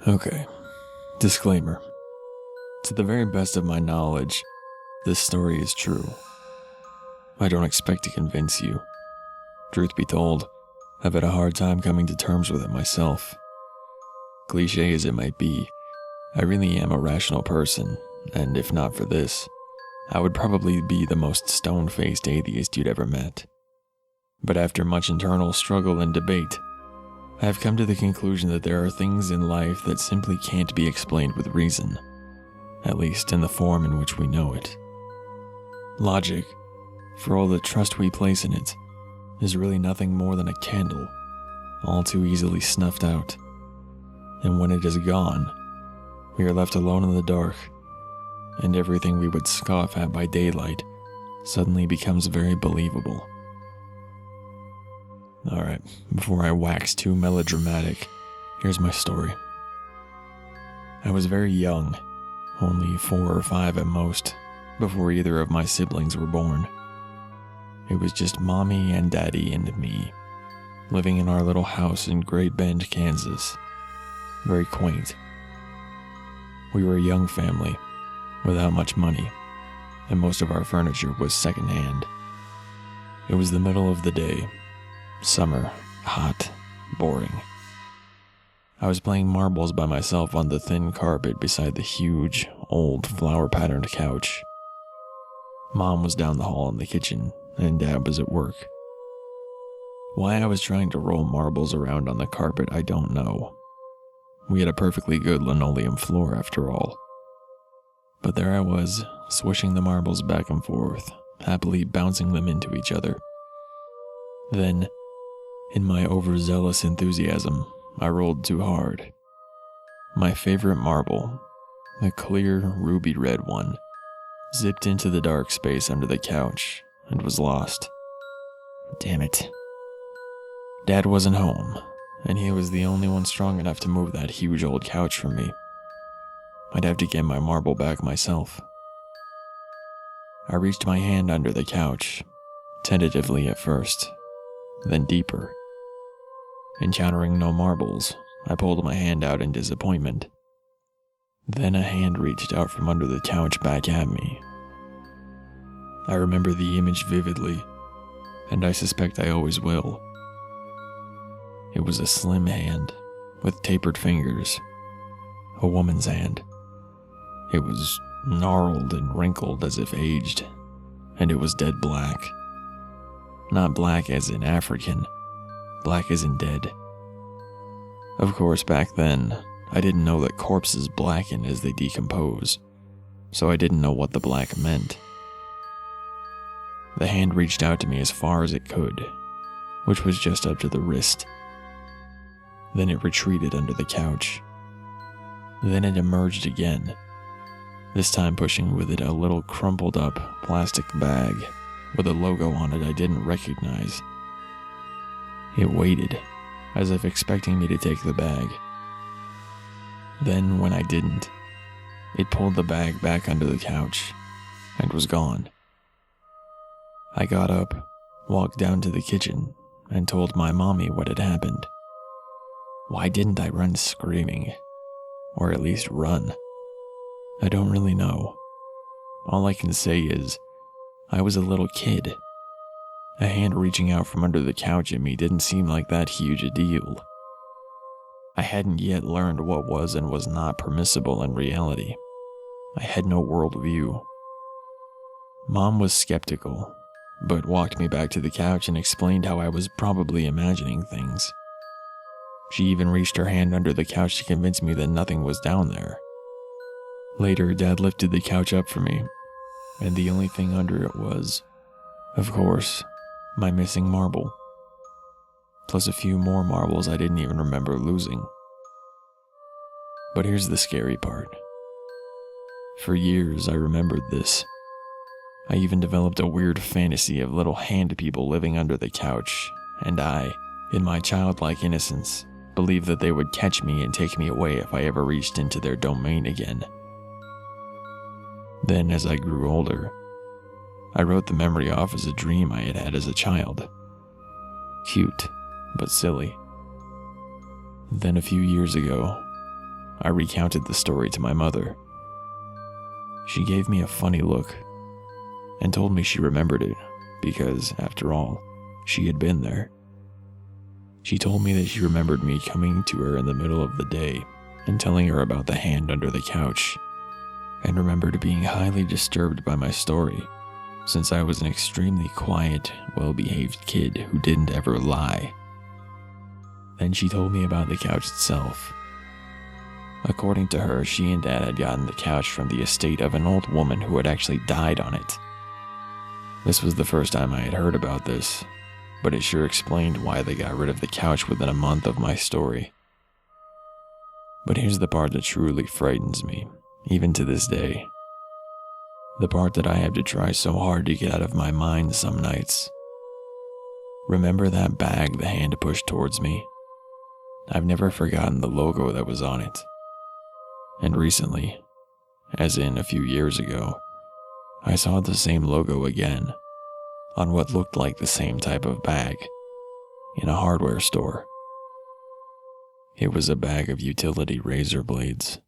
Okay, disclaimer. To the very best of my knowledge, this story is true. I don't expect to convince you. Truth be told, I've had a hard time coming to terms with it myself. Cliche as it might be, I really am a rational person, and if not for this, I would probably be the most stone-faced atheist you'd ever met. But after much internal struggle and debate, I have come to the conclusion that there are things in life that simply can't be explained with reason, at least in the form in which we know it. Logic, for all the trust we place in it, is really nothing more than a candle, all too easily snuffed out. And when it is gone, we are left alone in the dark, and everything we would scoff at by daylight suddenly becomes very believable. Alright, before I wax too melodramatic, here's my story. I was very young, only 4 or 5 at most, before either of my siblings were born. It was just Mommy and Daddy and me, living in our little house in Great Bend, Kansas. Very quaint. We were a young family, without much money, and most of our furniture was secondhand. It was the middle of the day. Summer, hot, boring. I was playing marbles by myself on the thin carpet beside the huge, old, flower-patterned couch. Mom was down the hall in the kitchen, and Dad was at work. Why I was trying to roll marbles around on the carpet, I don't know. We had a perfectly good linoleum floor, after all. But there I was, swishing the marbles back and forth, happily bouncing them into each other. Then, in my overzealous enthusiasm, I rolled too hard. My favorite marble, the clear, ruby red one, zipped into the dark space under the couch and was lost. Damn it. Dad wasn't home, and he was the only one strong enough to move that huge old couch from me. I'd have to get my marble back myself. I reached my hand under the couch, tentatively at first, then deeper. Encountering no marbles, I pulled my hand out in disappointment. Then a hand reached out from under the couch back at me. I remember the image vividly, and I suspect I always will. It was a slim hand, with tapered fingers. A woman's hand. It was gnarled and wrinkled as if aged, and it was dead black. Not black as in African, black as in dead. Of course, back then, I didn't know that corpses blacken as they decompose, so I didn't know what the black meant. The hand reached out to me as far as it could, which was just up to the wrist. Then it retreated under the couch. Then it emerged again, this time pushing with it a little crumpled up plastic bag with a logo on it I didn't recognize. It waited, as if expecting me to take the bag. Then, when I didn't, it pulled the bag back under the couch and was gone. I got up, walked down to the kitchen, and told my mommy what had happened. Why didn't I run screaming? Or at least run? I don't really know. All I can say is, I was a little kid. A hand reaching out from under the couch at me didn't seem like that huge a deal. I hadn't yet learned what was and was not permissible in reality. I had no worldview. Mom was skeptical, but walked me back to the couch and explained how I was probably imagining things. She even reached her hand under the couch to convince me that nothing was down there. Later, Dad lifted the couch up for me, and the only thing under it was, of course, my missing marble. Plus a few more marbles I didn't even remember losing. But here's the scary part. For years, I remembered this. I even developed a weird fantasy of little hand people living under the couch, and I, in my childlike innocence, believed that they would catch me and take me away if I ever reached into their domain again. Then, as I grew older, I wrote the memory off as a dream I had had as a child. Cute, but silly. Then a few years ago, I recounted the story to my mother. She gave me a funny look and told me she remembered it because, after all, she had been there. She told me that she remembered me coming to her in the middle of the day and telling her about the hand under the couch, and remembered being highly disturbed by my story, since I was an extremely quiet, well-behaved kid who didn't ever lie. Then she told me about the couch itself. According to her, she and Dad had gotten the couch from the estate of an old woman who had actually died on it. This was the first time I had heard about this, but it sure explained why they got rid of the couch within a month of my story. But here's the part that truly frightens me, even to this day. The part that I have to try so hard to get out of my mind some nights. Remember that bag the hand pushed towards me? I've never forgotten the logo that was on it. And recently, as in a few years ago, I saw the same logo again, on what looked like the same type of bag, in a hardware store. It was a bag of utility razor blades.